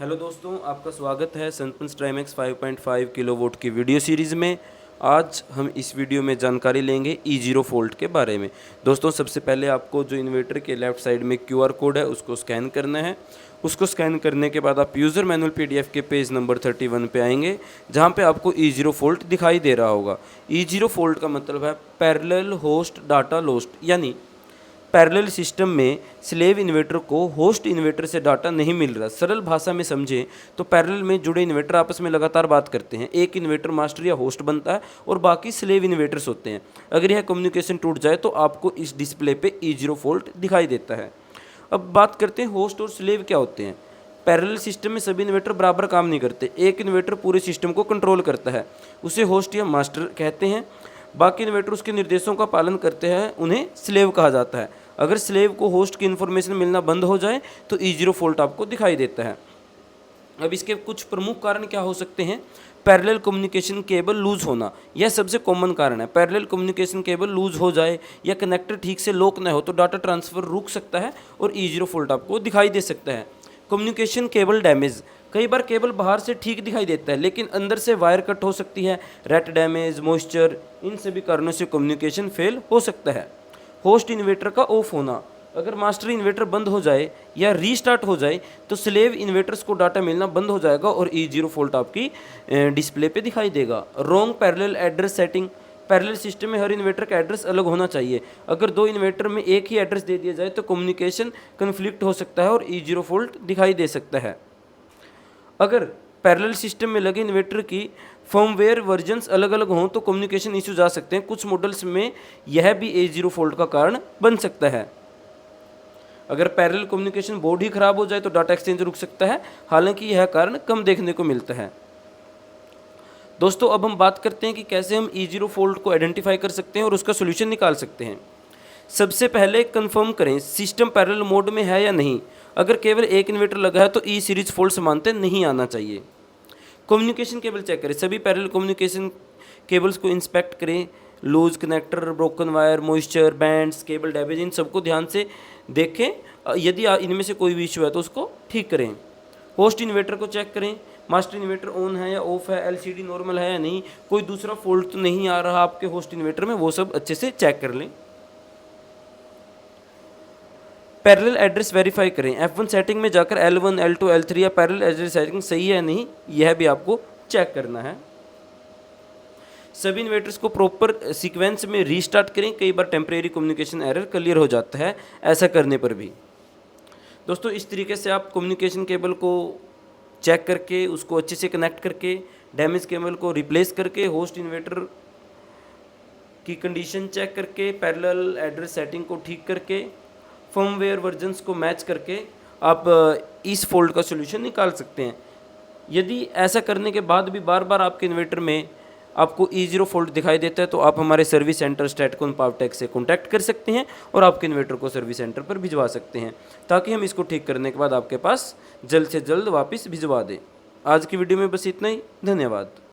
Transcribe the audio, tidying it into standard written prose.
Hello दोस्तों, आपका स्वागत है सनपंच ट्राइमैक्स 5.5 किलोवाट की वीडियो सीरीज़ में। आज हम इस वीडियो में जानकारी लेंगे E0 फॉल्ट के बारे में। दोस्तों, सबसे पहले आपको जो इन्वर्टर के लेफ़्ट साइड में QR कोड है उसको स्कैन करना है। उसको स्कैन करने के बाद आप यूज़र मैनुअल PDF के पेज नंबर 31 पे आएंगे, जहाँ पे आपको E0 फॉल्ट दिखाई दे रहा होगा। E0 फॉल्ट का मतलब है पैरेलल होस्ट डाटा लॉस्ट, यानी पैरेलल सिस्टम में स्लेव इन्वर्टर को होस्ट इन्वर्टर से डाटा नहीं मिल रहा। सरल भाषा में समझें तो पैरेलल में जुड़े इन्वर्टर आपस में लगातार बात करते हैं। एक इन्वर्टर मास्टर या होस्ट बनता है और बाकी स्लेव इन्वर्टर्स होते हैं। अगर यह कम्युनिकेशन टूट जाए तो आपको इस डिस्प्ले पे E0 फॉल्ट दिखाई देता है। अब बात करते हैं होस्ट और स्लेव क्या होते हैं। पैरेलल सिस्टम में सभी इन्वर्टर बराबर काम नहीं करते। एक इन्वर्टर पूरे सिस्टम को कंट्रोल करता है, उसे होस्ट या मास्टर कहते हैं। बाकी इन्वर्टर उसके निर्देशों का पालन करते हैं, उन्हें स्लेव कहा जाता है। अगर स्लेव को होस्ट की इन्फॉर्मेशन मिलना बंद हो जाए तो E0 फॉल्ट आपको दिखाई देता है। अब इसके कुछ प्रमुख कारण क्या हो सकते हैं। पैरेलल कम्युनिकेशन केबल लूज होना, यह सबसे कॉमन कारण है। पैरेलल कम्युनिकेशन केबल लूज हो जाए या कनेक्टर ठीक से लॉक न हो तो डाटा ट्रांसफ़र रुक सकता है और E0 फॉल्ट आपको दिखाई दे सकता है। कम्युनिकेशन केबल डैमेज, कई बार केबल बाहर से ठीक दिखाई देता है लेकिन अंदर से वायर कट हो सकती है। रैट डैमेज, मॉइस्चर, इन सभी कारणों से कम्युनिकेशन फेल हो सकता है। होस्ट इन्वर्टर का ऑफ होना, अगर मास्टर इन्वर्टर बंद हो जाए या रीस्टार्ट हो जाए तो स्लेव इन्वर्टर्स को डाटा मिलना बंद हो जाएगा और E0 फॉल्ट आपकी डिस्प्ले पे दिखाई देगा। Wrong parallel address setting, parallel system में हर इन्वर्टर का एड्रेस अलग होना चाहिए। अगर दो इन्वर्टर में एक ही एड्रेस दे दिया जाए तो कम्युनिकेशन कन्फ्लिक्ट हो सकता है और E0 फॉल्ट दिखाई दे सकता है। अगर पैरेलल सिस्टम में लगे इन्वर्टर की फर्मवेयर वर्जन्स अलग अलग हों तो कम्युनिकेशन इश्यूज आ सकते हैं। कुछ मॉडल्स में यह भी E0 फॉल्ट का कारण बन सकता है। अगर पैरेलल कम्युनिकेशन बोर्ड ही खराब हो जाए तो डाटा एक्सचेंज रुक सकता है, हालांकि यह कारण कम देखने को मिलता है। दोस्तों, अब हम बात करते हैं कि कैसे हम E0 फॉल्ट को आइडेंटिफाई कर सकते हैं और उसका सोल्यूशन निकाल सकते हैं। सबसे पहले कंफर्म करें सिस्टम पैरेलल मोड में है या नहीं। अगर केवल एक इन्वर्टर लगा है तो ई सीरीज फॉल्ट समानता नहीं आना चाहिए। कम्युनिकेशन केबल चेक करें, सभी पैरेलल कम्युनिकेशन केबल्स को इंस्पेक्ट करें। Loose connector, broken wire, moisture, bends, cable damage, इन सबको ध्यान से देखें। यदि इनमें से कोई भी इशू है तो उसको ठीक करें। होस्ट इन्वर्टर को चेक करें, मास्टर इन्वर्टर ऑन है या ऑफ है, LCD नॉर्मल है या नहीं, कोई दूसरा फॉल्ट तो नहीं आ रहा आपके होस्ट इन्वर्टर में, वो सब अच्छे से चेक कर लें। पैरेलल एड्रेस वेरीफाई करें, F1 सेटिंग में जाकर L1, L2, L3 या पैरेलल एड्रेस सेटिंग सही है या नहीं, यह भी आपको चेक करना है। सभी इन्वर्टर्स को प्रॉपर सीक्वेंस में रीस्टार्ट करें, कई बार टेम्परेरी कम्युनिकेशन एरर क्लियर हो जाता है ऐसा करने पर भी। दोस्तों, इस तरीके से आप कम्युनिकेशन केबल को चेक करके उसको अच्छे से कनेक्ट करके डैमेज केबल को रिप्लेस करके होस्ट इन्वर्टर की कंडीशन चेक करके पैरेलल एड्रेस सेटिंग को ठीक करके फर्मवेयर वर्जन्स को मैच करके आप इस फॉल्ट का सोल्यूशन निकाल सकते हैं। यदि ऐसा करने के बाद भी बार बार आपके इन्वर्टर में आपको E0 फॉल्ट दिखाई देता है तो आप हमारे सर्विस सेंटर स्टैटकॉन पावरटेक से कॉन्टैक्ट कर सकते हैं और आपके इन्वर्टर को सर्विस सेंटर पर भिजवा सकते हैं, ताकि हम इसको ठीक करने के बाद आपके पास जल्द से जल्द वापस भिजवा दें। आज की वीडियो में बस इतना ही। धन्यवाद।